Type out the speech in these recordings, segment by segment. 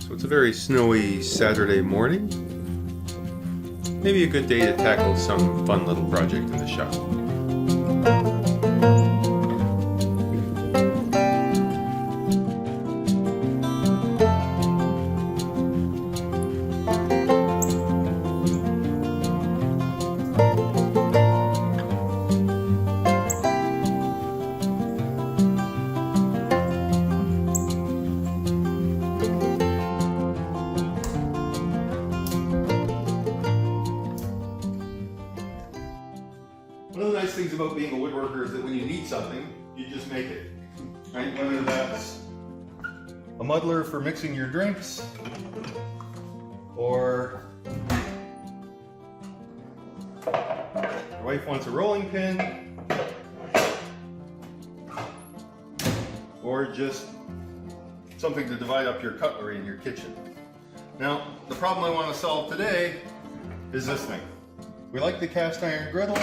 So it's a very snowy Saturday morning. Maybe a good day to tackle some fun little project in the shop. One of the nice things about being a woodworker is that when you need something, you just make it. Right? Whether that's a muddler for mixing your drinks, or your wife wants a rolling pin, or just something to divide up your cutlery in your kitchen. Now, the problem I want to solve today is this thing. We like the cast iron griddle,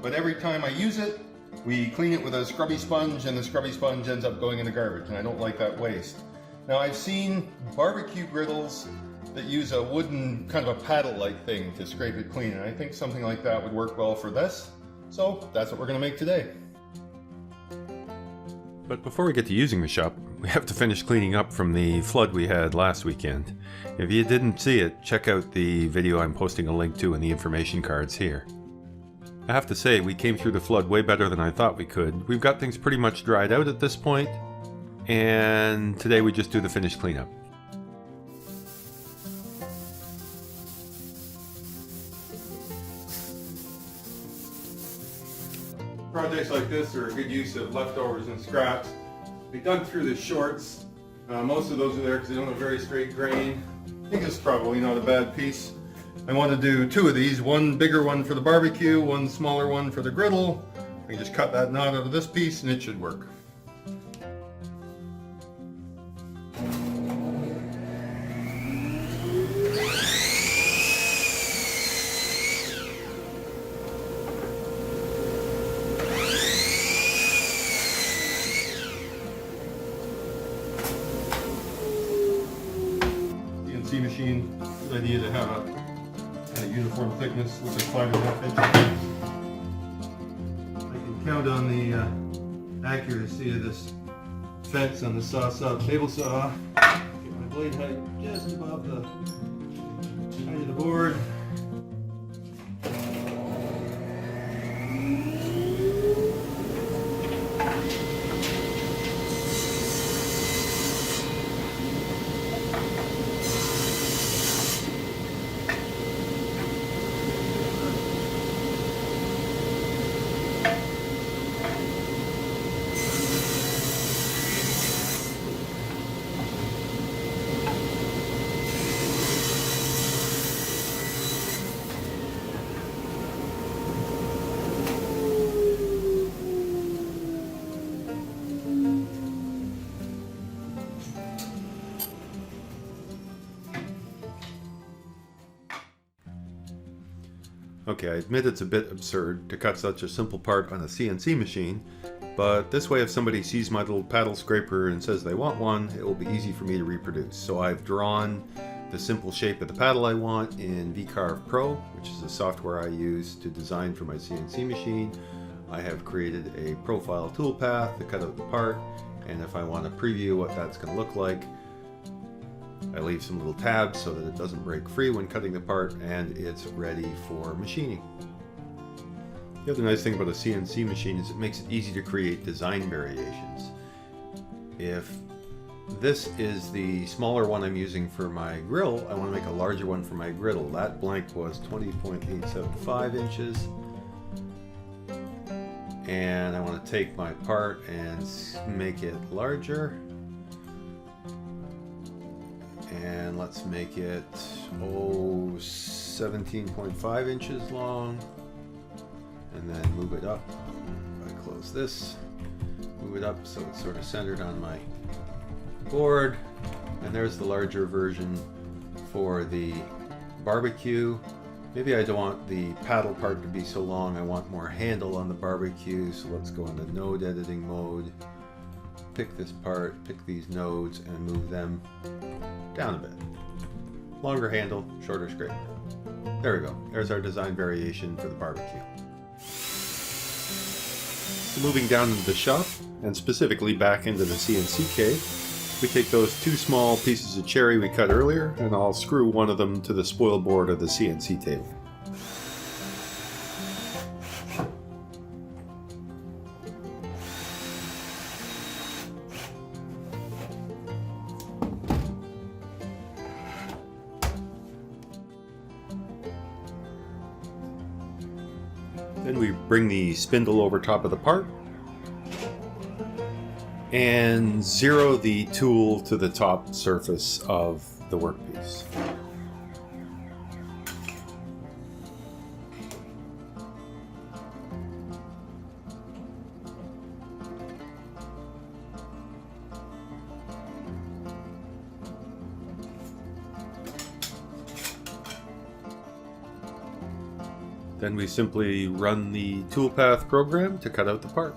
but every time I use it, we clean it with a scrubby sponge and the scrubby sponge ends up going in the garbage, and I don't like that waste. Now, I've seen barbecue griddles that use a wooden kind of a paddle-like thing to scrape it clean, and I think something like that would work well for this. So that's what we're going to make today. But before we get to using the shop, we have to finish cleaning up from the flood we had last weekend. If you didn't see it, check out the video I'm posting a link to in the information cards here. I have to say, we came through the flood way better than I thought we could. We've got things pretty much dried out at this point, and today we just do the finished cleanup. Projects like this are a good use of leftovers and scraps. We dug through the shorts. Most of those are there because they don't have very straight grain. I think it's probably not a bad piece. I want to do two of these, one bigger one for the barbecue, one smaller one for the griddle. I can just cut that knot out of this piece and it should work. CNC machine, good idea to have a uniform thickness, looks like 5.5 inches. I can count on the accuracy of this fence on the table saw. Get my blade height just above the height of the board. Okay, I admit it's a bit absurd to cut such a simple part on a CNC machine, but this way if somebody sees my little paddle scraper and says they want one, it will be easy for me to reproduce. So I've drawn the simple shape of the paddle I want in VCarve Pro, which is the software I use to design for my CNC machine. I have created a profile toolpath to cut out the part, and if I want to preview what that's going to look like, I leave some little tabs so that it doesn't break free when cutting the part, and it's ready for machining. The other nice thing about a CNC machine is it makes it easy to create design variations. If this is the smaller one I'm using for my grill, I want to make a larger one for my griddle. That blank was 20.875 inches. And I want to take my part and make it larger. And let's make it 17.5 inches long, and then move it up. If I close this, move it up so it's sort of centered on my board, and there's the larger version for the barbecue. Maybe I don't want the paddle part to be so long, I want more handle on the barbecue, so let's go into node editing mode, pick this part, pick these nodes and move them down a bit. Longer handle, shorter scraper. There we go. There's our design variation for the barbecue. So moving down into the shop, and specifically back into the CNC cave, we take those two small pieces of cherry we cut earlier, and I'll screw one of them to the spoil board of the CNC table. Then we bring the spindle over top of the part and zero the tool to the top surface of the workpiece. Then we simply run the toolpath program to cut out the part.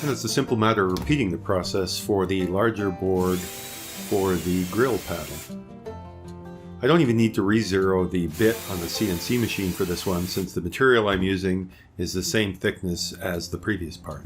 And it's a simple matter of repeating the process for the larger board for the grill paddle. I don't even need to re-zero the bit on the CNC machine for this one, since the material I'm using is the same thickness as the previous part.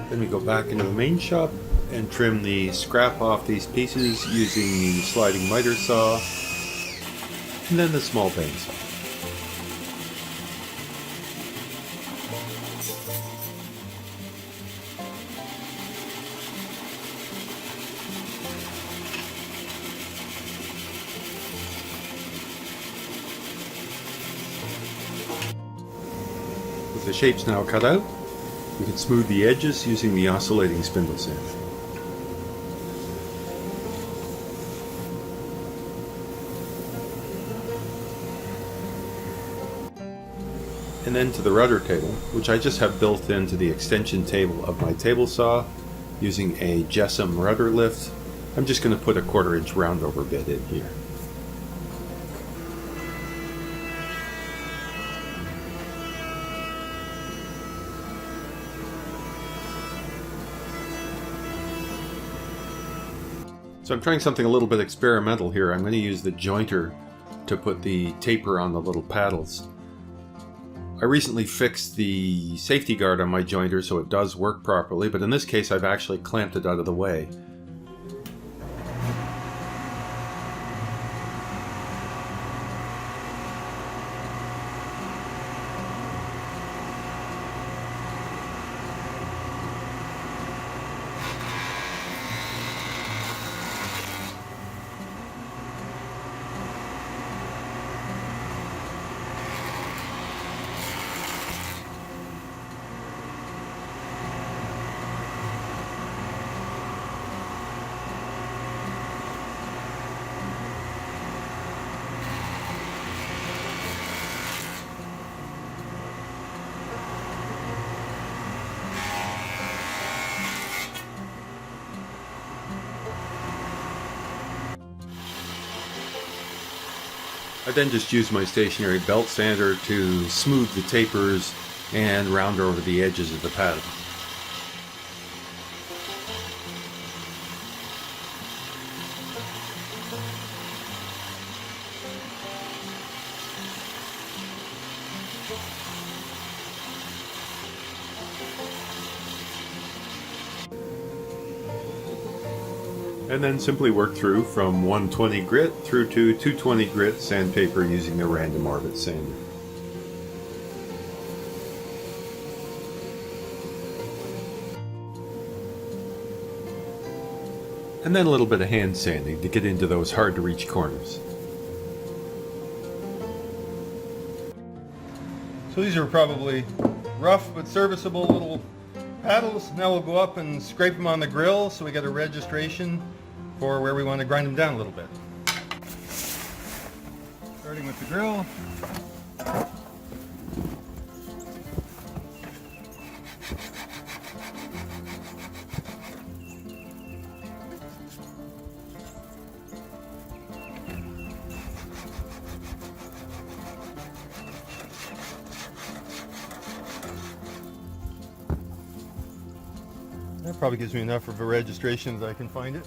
Then we go back into the main shop and trim the scrap off these pieces using the sliding miter saw and then the small bandsaw. With the shapes now cut out, we can smooth the edges using the oscillating spindle sand. And then to the rudder table, which I just have built into the extension table of my table saw using a Jessam rudder lift. I'm just going to put a 1/4 inch roundover bit in here. So I'm trying something a little bit experimental here. I'm going to use the jointer to put the taper on the little paddles. I recently fixed the safety guard on my jointer so it does work properly, but in this case I've actually clamped it out of the way. I then just use my stationary belt sander to smooth the tapers and round over the edges of the paddle. And then simply work through from 120 grit through to 220 grit sandpaper using the random orbit sander. And then a little bit of hand sanding to get into those hard to reach corners. So these are probably rough but serviceable little paddles. Now we'll go up and scrape them on the grill so we get a registration for where we want to grind them down a little bit. Starting with the grill. That probably gives me enough of a registration that I can find it.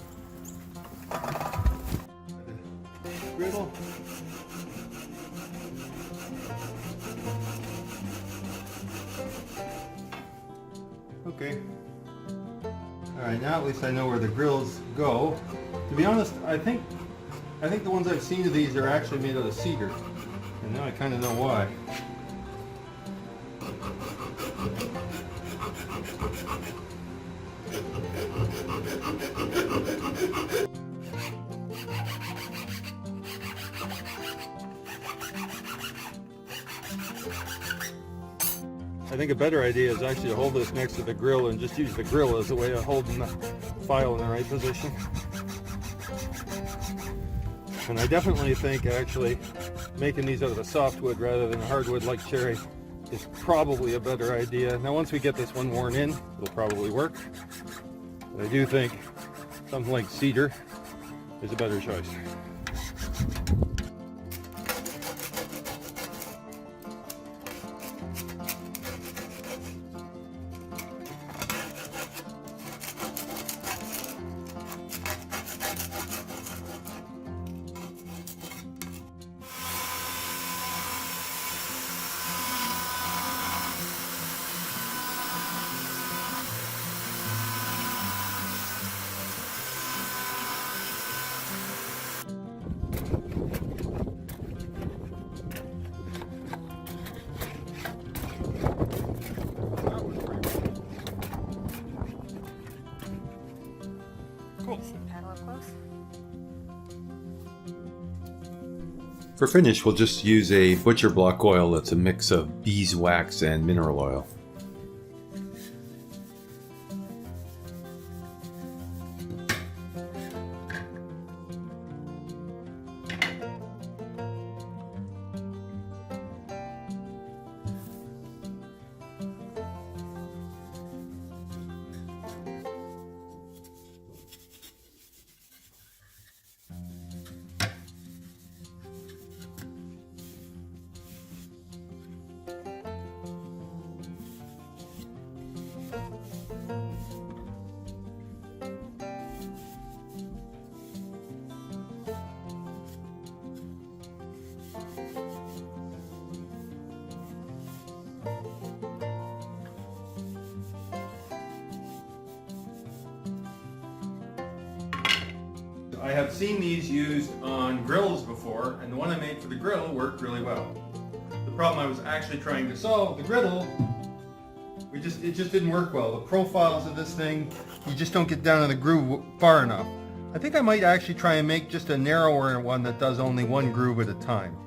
Griddle. Okay. Alright, now at least I know where the grills go. To be honest, I think the ones I've seen of these are actually made out of cedar. And now I kind of know why. I think a better idea is actually to hold this next to the grill and just use the grill as a way of holding the file in the right position. And I definitely think actually making these out of a softwood rather than a hardwood like cherry is probably a better idea. Now once we get this one worn in, it'll probably work. But I do think something like cedar is a better choice. For finish, we'll just use a butcher block oil that's a mix of beeswax and mineral oil. I have seen these used on grills before, and the one I made for the grill worked really well. The problem I was actually trying to solve, the griddle, it just didn't work well. The profiles of this thing, you just don't get down in the groove far enough. I think I might actually try and make just a narrower one that does only one groove at a time.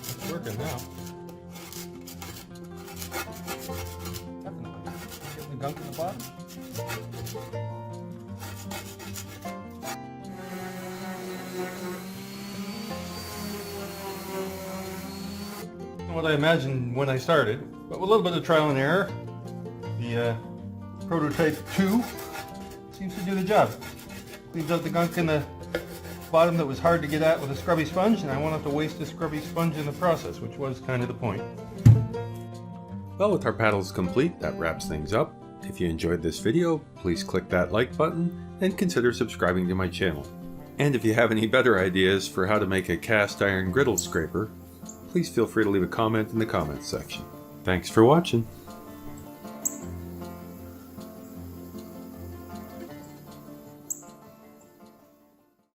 It's working now. Definitely. Getting the gunk in the bottom. What I imagined when I started, but with a little bit of trial and error, the prototype 2 seems to do the job. Cleans out the gunk in the bottom that was hard to get at with a scrubby sponge, and I won't have to waste a scrubby sponge in the process, which was kind of the point. Well, with our paddles complete, that wraps things up. If you enjoyed this video, please click that like button and consider subscribing to my channel. And if you have any better ideas for how to make a cast iron griddle scraper, please feel free to leave a comment in the comments section. Thanks for watching.